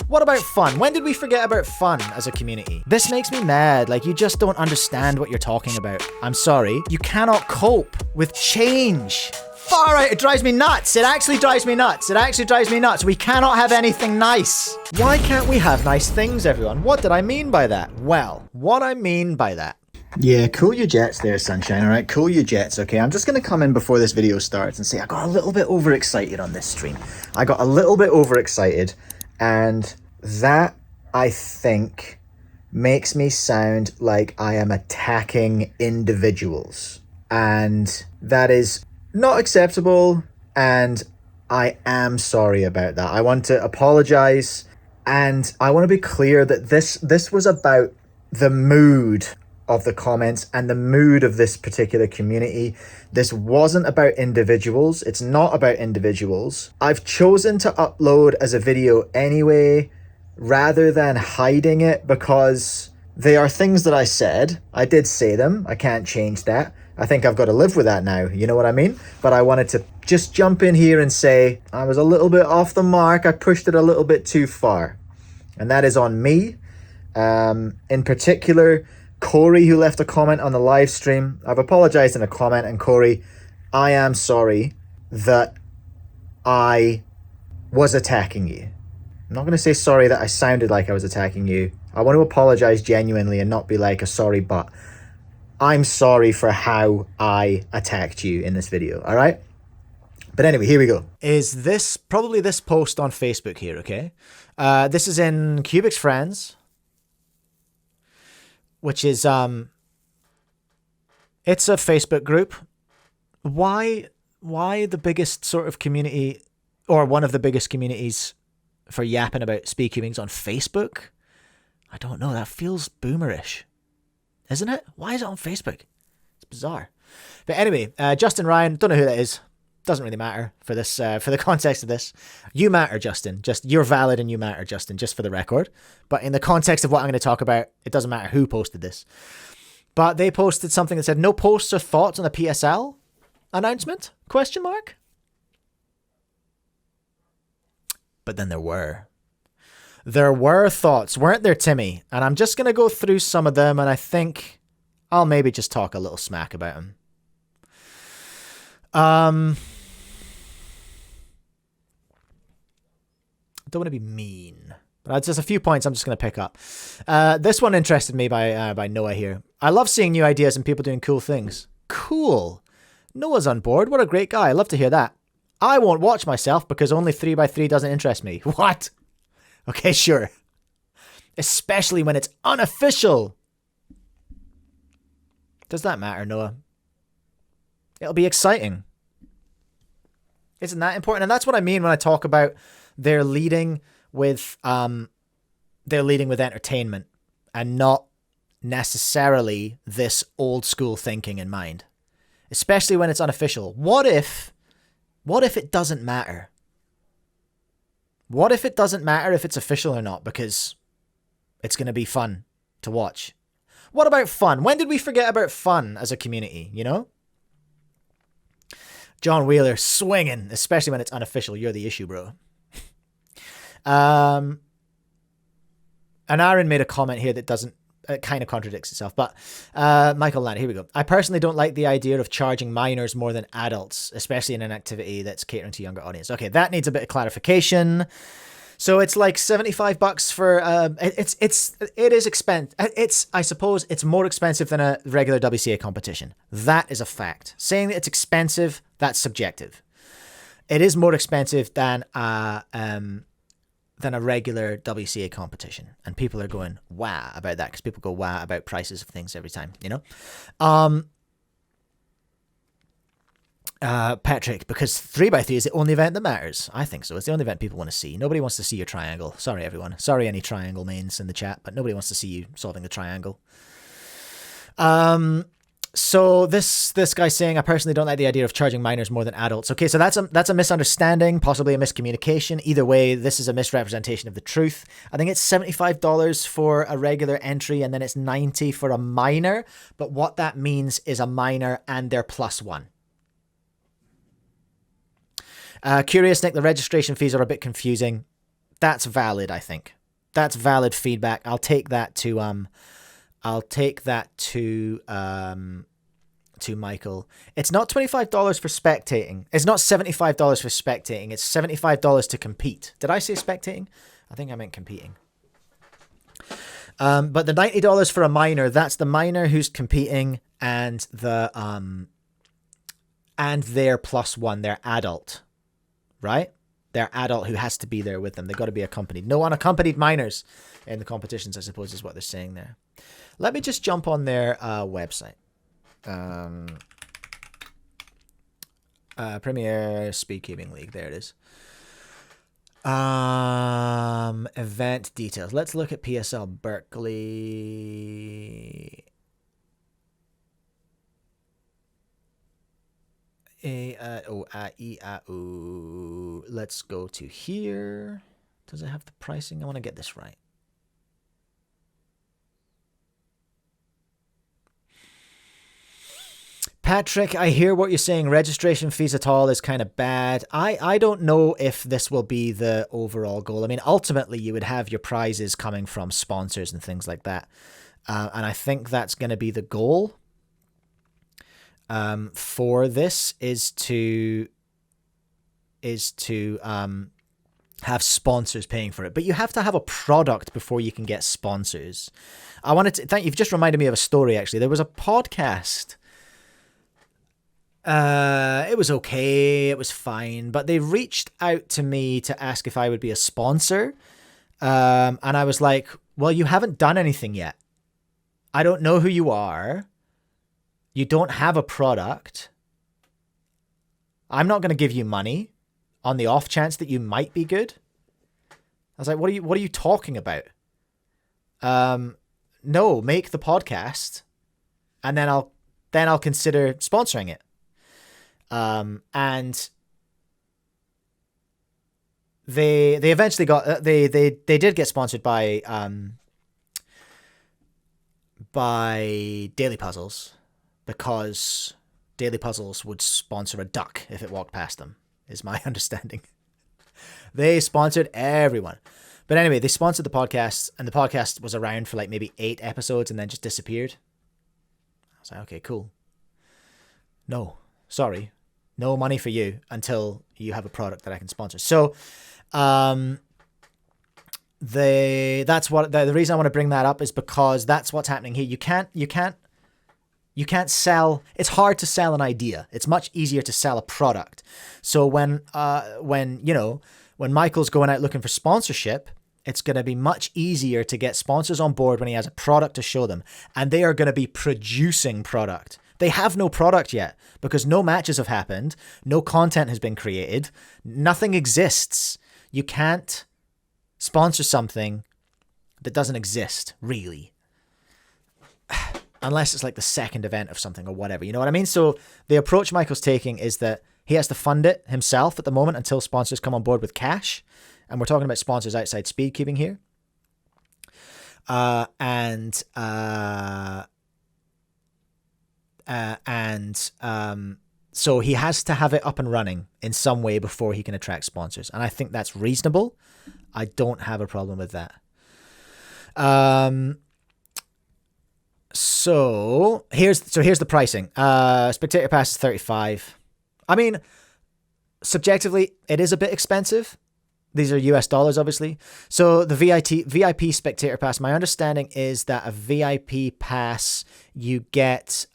What about fun? When did we forget about fun as a community? This makes me mad. Like, you just don't understand what you're talking about. I'm sorry. You cannot cope with change. Far out, it drives me nuts. It actually drives me nuts. It actually drives me nuts. We cannot have anything nice. Why can't we have nice things, everyone? What did I mean by that? Well, what I mean by that. Yeah, cool your jets there, sunshine, all right? Cool your jets, okay? I'm just going to come in before this video starts and say I got a little bit overexcited on this stream. I got a little bit overexcited, and that, I think, makes me sound like I am attacking individuals. And that is not acceptable, and I am sorry about that. I want to apologize, and I want to be clear that this was about the mood of the comments and the mood of this particular community. This wasn't about individuals. It's not about individuals. I've chosen to upload as a video anyway, rather than hiding it, because they are things that I said. I did say them. I can't change that. I think I've got to live with that now. You know what I mean? But I wanted to just jump in here and say I was a little bit off the mark. I pushed it a little bit too far. And that is on me. In particular, Corey, who left a comment on the live stream. I've apologized in a comment, and Corey, I am sorry that I was attacking you. I'm not going to say sorry that I sounded like I was attacking you. I want to apologize genuinely and not be like a sorry, but I'm sorry for how I attacked you in this video, all right? But anyway, here we go. Is this probably this post on Facebook here, okay? This is in CYOUBX'S Friends, which is, it's a Facebook group. Why the biggest sort of community, or one of the biggest communities for yapping about speedcubing's on Facebook? I don't know, that feels boomerish, isn't it? Why is it on Facebook? It's bizarre. But anyway, Justin Ryan, don't know who that is. Doesn't really matter for this, for the context of this. You matter, Justin. Just, you're valid and you matter, Justin, just for the record. But in the context of what I'm going to talk about, it doesn't matter who posted this. But they posted something that said, no posts or thoughts on the PSL announcement? Question mark? But then there were. There were thoughts, weren't there, Timmy? And I'm just going to go through some of them, and I think I'll maybe just talk a little smack about them. I don't want to be mean, but just a few points I'm just going to pick up. This one interested me by Noah here. I love seeing new ideas and people doing cool things. Cool. Noah's on board. What a great guy. I love to hear that. I won't watch myself because only 3x3 doesn't interest me. What? Okay, sure. Especially when it's unofficial. Does that matter, Noah? It'll be exciting. Isn't that important? And that's what I mean when I talk about they're leading with entertainment and not necessarily this old school thinking in mind. Especially when it's unofficial. What if it doesn't matter? What if it doesn't matter if it's official or not, because it's going to be fun to watch? What about fun? When did we forget about fun as a community, you know? John Wheeler swinging, especially when it's unofficial. You're the issue, bro. And Aaron made a comment here that doesn't, it kind of contradicts itself. But Michael Land, here we go. I personally don't like the idea of charging minors more than adults, especially in an activity that's catering to younger audience. Okay, that needs a bit of clarification. So it's like $75 for it is expensive. I suppose it's more expensive than a regular WCA competition. That is a fact. Saying that it's expensive, that's subjective. It is more expensive than a regular WCA competition, and people are going wow about that because people go wow about prices of things every time, you know. Patrick, because 3x3 is the only event that matters. I think so. It's the only event people want to see. Nobody wants to see your triangle. Sorry, everyone. Sorry, any triangle mains in the chat, but nobody wants to see you solving the triangle. So this guy's saying, I personally don't like the idea of charging minors more than adults. Okay, so that's a misunderstanding, possibly a miscommunication. Either way, this is a misrepresentation of the truth. I think it's $75 for a regular entry, and then it's $90 for a minor. But what that means is a minor and their +1. Curious Nick, the registration fees are a bit confusing. That's valid, I think. That's valid feedback. I'll take that to Michael. It's not $25 for spectating. It's not $75 for spectating. It's $75 to compete. Did I say spectating? I think I meant competing. But the $90 for a minor, that's the minor who's competing and and their +1, their adult, right? Their adult who has to be there with them. They've got to be accompanied. No unaccompanied minors in the competitions, I suppose, is what they're saying there. Let me just jump on their website. Premier Speedcubing League. There it is. Event details. Let's look at PSL Berkeley. Let's go to here. Does it have the pricing? I want to get this right. Patrick, I hear what you're saying. Registration fees at all is kind of bad. I don't know if this will be the overall goal. I mean, ultimately, you would have your prizes coming from sponsors and things like that. And I think that's going to be the goal for this is to have sponsors paying for it. But you have to have a product before you can get sponsors. I wanted to thank you. You've just reminded me of a story, actually. There was a podcast. It was okay. It was fine. But they reached out to me to ask if I would be a sponsor. And I was like, well, you haven't done anything yet. I don't know who you are. You don't have a product. I'm not going to give you money on the off chance that you might be good. I was like, what are you talking about? No, make the podcast and then I'll consider sponsoring it. And they eventually got they did get sponsored by Daily Puzzles, because Daily Puzzles would sponsor a duck if it walked past them, is my understanding. They sponsored everyone. But anyway, they sponsored the podcast, and the podcast was around for like maybe 8 episodes and then just disappeared. I was like, okay, cool. No, sorry. No money for you until you have a product that I can sponsor. So, that's what the reason I want to bring that up is because that's what's happening here. You can't sell. It's hard to sell an idea. It's much easier to sell a product. So when Michael's going out looking for sponsorship, it's going to be much easier to get sponsors on board when he has a product to show them, and they are going to be producing product. They have no product yet because no matches have happened. No content has been created. Nothing exists. You can't sponsor something that doesn't exist, really. Unless it's like the second event of something or whatever. You know what I mean? So the approach Michael's taking is that he has to fund it himself at the moment until sponsors come on board with cash. And we're talking about sponsors outside speedcubing here. So he has to have it up and running in some way before he can attract sponsors. And I think that's reasonable. I don't have a problem with that. So here's the pricing. Spectator Pass is $35. I mean, subjectively, it is a bit expensive. These are US dollars, obviously. So the VIP Spectator Pass, my understanding is that a VIP pass, you get,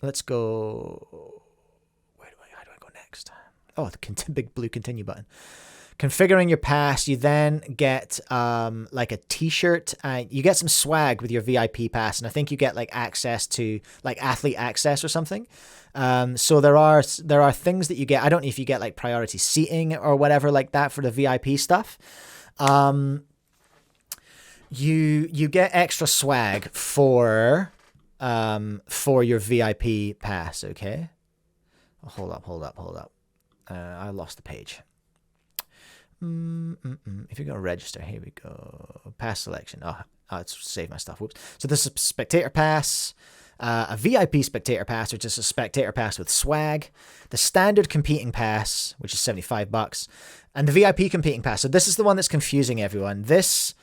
let's go, how do I go next? Oh, the big blue continue button. Configuring your pass, you then get like a t-shirt. You get some swag with your VIP pass, and I think you get like access to like athlete access or something. So there are things that you get. I don't know if you get like priority seating or whatever like that for the VIP stuff. You get extra swag for your VIP pass. Okay. Hold up. I lost the page. If you're going to register, here we go. Pass selection. Oh, it's saved my stuff. Whoops. So this is Spectator Pass. a VIP spectator pass, which is a spectator pass with swag, the standard competing pass, which is $75, and the VIP competing pass. So this is the one that's confusing everyone. This,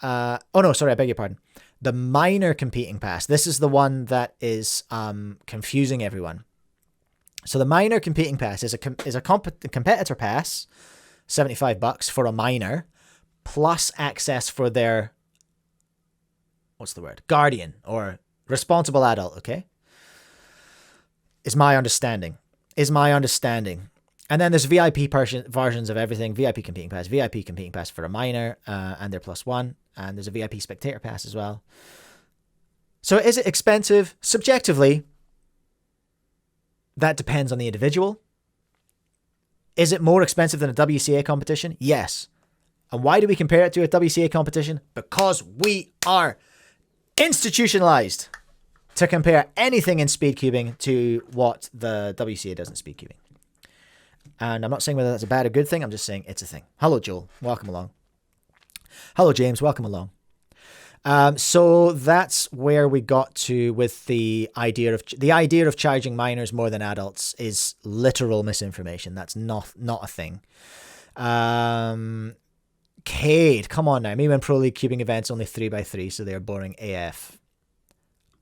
oh no, sorry, I beg your pardon. The minor competing pass. This is the one that is confusing everyone. So the minor competing pass is a competitor pass, $75 for a minor, plus access for their, what's the word? Guardian or responsible adult, okay? Is my understanding. And then there's VIP versions of everything. VIP competing pass for a minor and their +1. And there's a VIP spectator pass as well. So is it expensive? Subjectively, that depends on the individual. Is it more expensive than a WCA competition? Yes. And why do we compare it to a WCA competition? Because we are institutionalized to compare anything in speedcubing to what the WCA does in speedcubing. And I'm not saying whether that's a bad or good thing. I'm just saying it's a thing. Hello, Joel. Welcome along. Hello, James. Welcome along. So that's where we got to with the idea of charging minors more than adults is literal misinformation. That's not a thing. Cade, come on now. Me when Pro League cubing events only 3x3, so they're boring AF.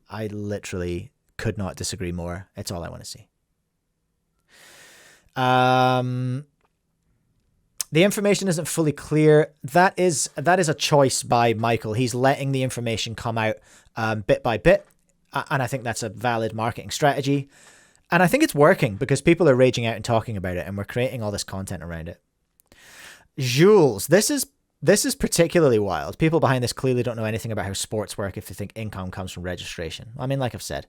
I literally could not disagree more. It's all I want to see. The information isn't fully clear. That is a choice by Michael. He's letting the information come out bit by bit. And I think that's a valid marketing strategy. And I think it's working because people are raging out and talking about it and we're creating all this content around it. Jules, this is particularly wild. People behind this clearly don't know anything about how sports work if they think income comes from registration. I mean, like I've said,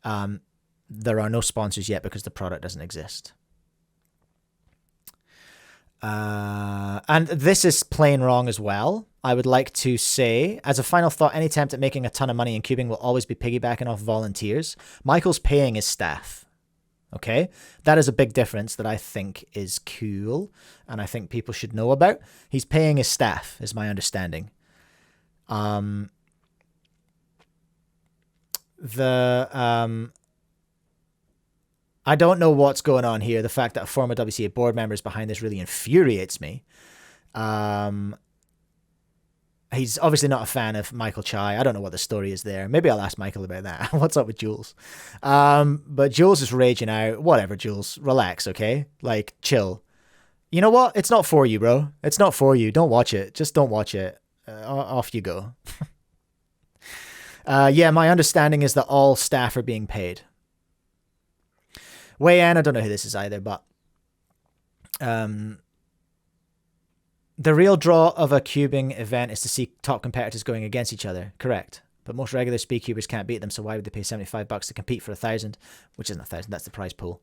there are no sponsors yet because the product doesn't exist. And this is plain wrong as well. I would like to say, as a final thought, any attempt at making a ton of money in cubing will always be piggybacking off volunteers. Michael's paying his staff. Okay? That is a big difference that I think is cool and I think people should know about. He's paying his staff, is my understanding. I don't know what's going on here. The fact that a former WCA board member is behind this really infuriates me. He's obviously not a fan of Michael Chai. I don't know what the story is there. Maybe I'll ask Michael about that. What's up with Jules? But Jules is raging out. Whatever, Jules. Relax, okay? Like, chill. You know what? It's not for you, bro. It's not for you. Don't watch it. Just don't watch it. Off you go. Yeah, my understanding is that all staff are being paid. Wei-An, I don't know who this is either, but the real draw of a cubing event is to see top competitors going against each other. Correct. But most regular speedcubers can't beat them, so why would they pay $75 to compete for 1,000? Which isn't 1,000, that's the prize pool,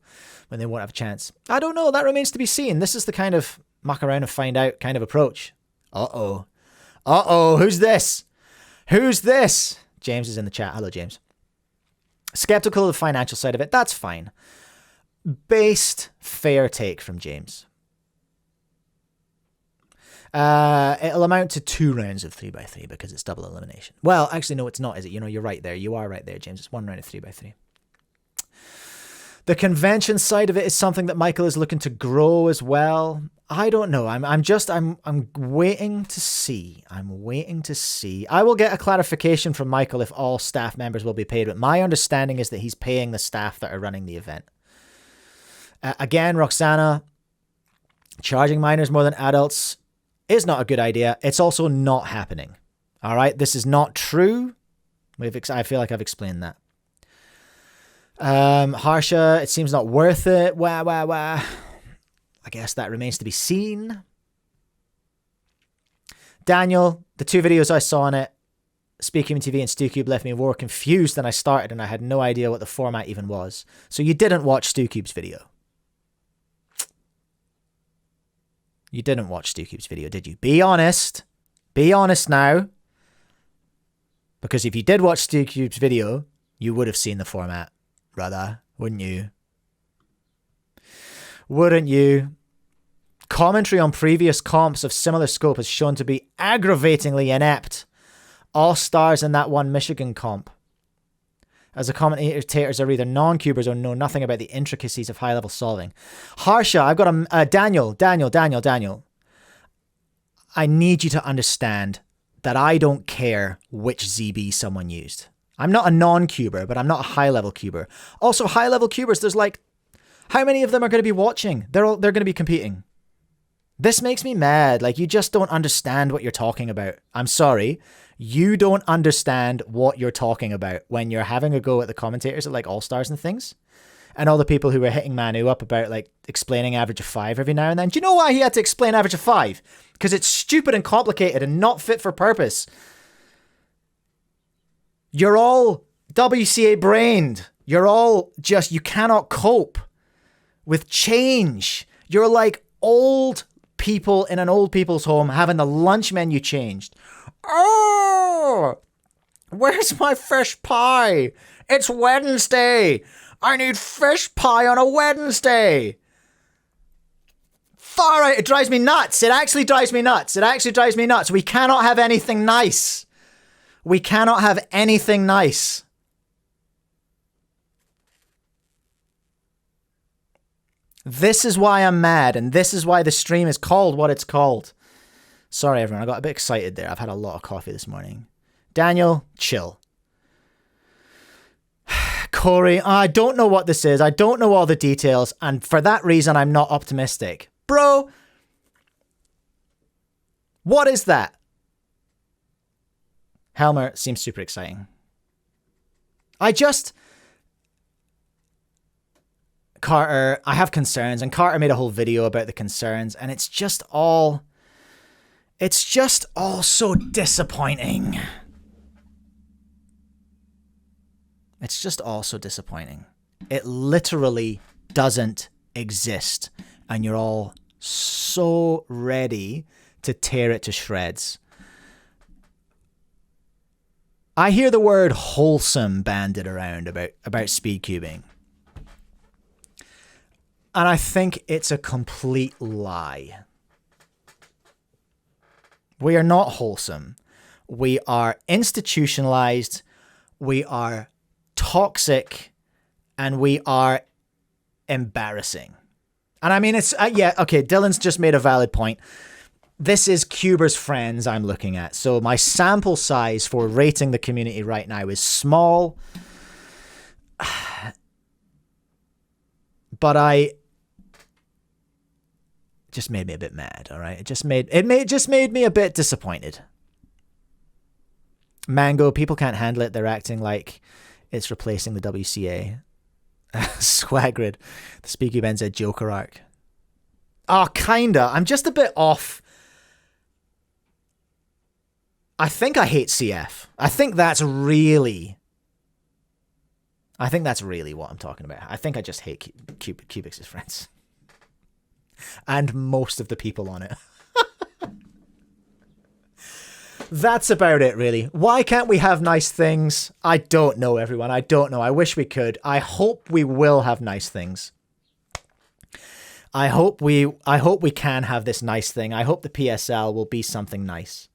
when they won't have a chance. I don't know, that remains to be seen. This is the kind of muck around and find out kind of approach. Uh-oh. Uh-oh, who's this? Who's this? James is in the chat. Hello, James. Skeptical of the financial side of it. That's fine. Based, fair take from James. It'll amount to 2 rounds of 3x3 because it's double elimination. Well, actually, no, it's not, is it? You know, you're right there. You are right there, James. It's 1 round of 3x3. The convention side of it is something that Michael is looking to grow as well. I don't know. I'm waiting to see. I'm waiting to see. I will get a clarification from Michael if all staff members will be paid, but my understanding is that he's paying the staff that are running the event. Again, Roxana, charging minors more than adults is not a good idea. It's also not happening. All right, this is not true. I feel like I've explained that. Harsha, it seems not worth it. Wah, wah, wah. I guess that remains to be seen. Daniel, the 2 videos I saw on it, Speedcubing TV and StuCube, left me more confused than I started, and I had no idea what the format even was. So you didn't watch StuCube's video. You didn't watch StuCube's video, did you? Be honest. Be honest now. Because if you did watch StuCube's video, you would have seen the format, brother. Wouldn't you? Wouldn't you? Commentary on previous comps of similar scope has shown to be aggravatingly inept. All stars in that one Michigan comp as the commentators are either non-cubers or know nothing about the intricacies of high-level solving. Harsha, I've got a Daniel. I need you to understand that I don't care which ZB someone used. I'm not a non-cuber, but I'm not a high-level cuber. Also, high-level cubers, there's like, how many of them are going to be watching? They're going to be competing. This makes me mad. Like, you just don't understand what you're talking about. I'm sorry. You don't understand what you're talking about when you're having a go at the commentators at like All-Stars and things. And all the people who were hitting Manu up about like explaining average of 5 every now and then. Do you know why he had to explain average of 5? Because it's stupid and complicated and not fit for purpose. You're all WCA brained. You're all just, you cannot cope with change. You're like old people in an old people's home having the lunch menu changed. Oh, where's my fish pie? It's Wednesday. I need fish pie on a Wednesday. Far out. It drives me nuts. It actually drives me nuts. We cannot have anything nice. We cannot have anything nice. This is why I'm mad, and this is why the stream is called what it's called. Sorry, everyone. I got a bit excited there. I've had a lot of coffee this morning. Daniel, chill. Corey, I don't know what this is. I don't know all the details, and for that reason, I'm not optimistic. Bro, what is that? Helmer seems super exciting. Carter, I have concerns, and Carter made a whole video about the concerns, and it's just all so disappointing. It's just all so disappointing. It literally doesn't exist, and you're all so ready to tear it to shreds. I hear the word wholesome bandied around about speedcubing. And I think it's a complete lie. We are not wholesome. We are institutionalized. We are toxic. And we are embarrassing. And I mean, it's, yeah, okay, Dylan's just made a valid point. This is CYOUBX'S friends I'm looking at. So my sample size for rating the community right now is small. But just made me a bit mad, all right? It just made me a bit disappointed. Mango, people can't handle it. They're acting like it's replacing the WCA. Swagrid, the speedcubing said Joker arc. Oh, kinda. I'm just a bit off. I think I hate CF. I think that's really what I'm talking about. I think I just hate CYOUBX'S friends. And most of the people on it. That's about it, really. Why can't we have nice things? I don't know, everyone. I don't know. I wish we could. I hope we will have nice things. I hope we can have this nice thing. I hope the PSL will be something nice.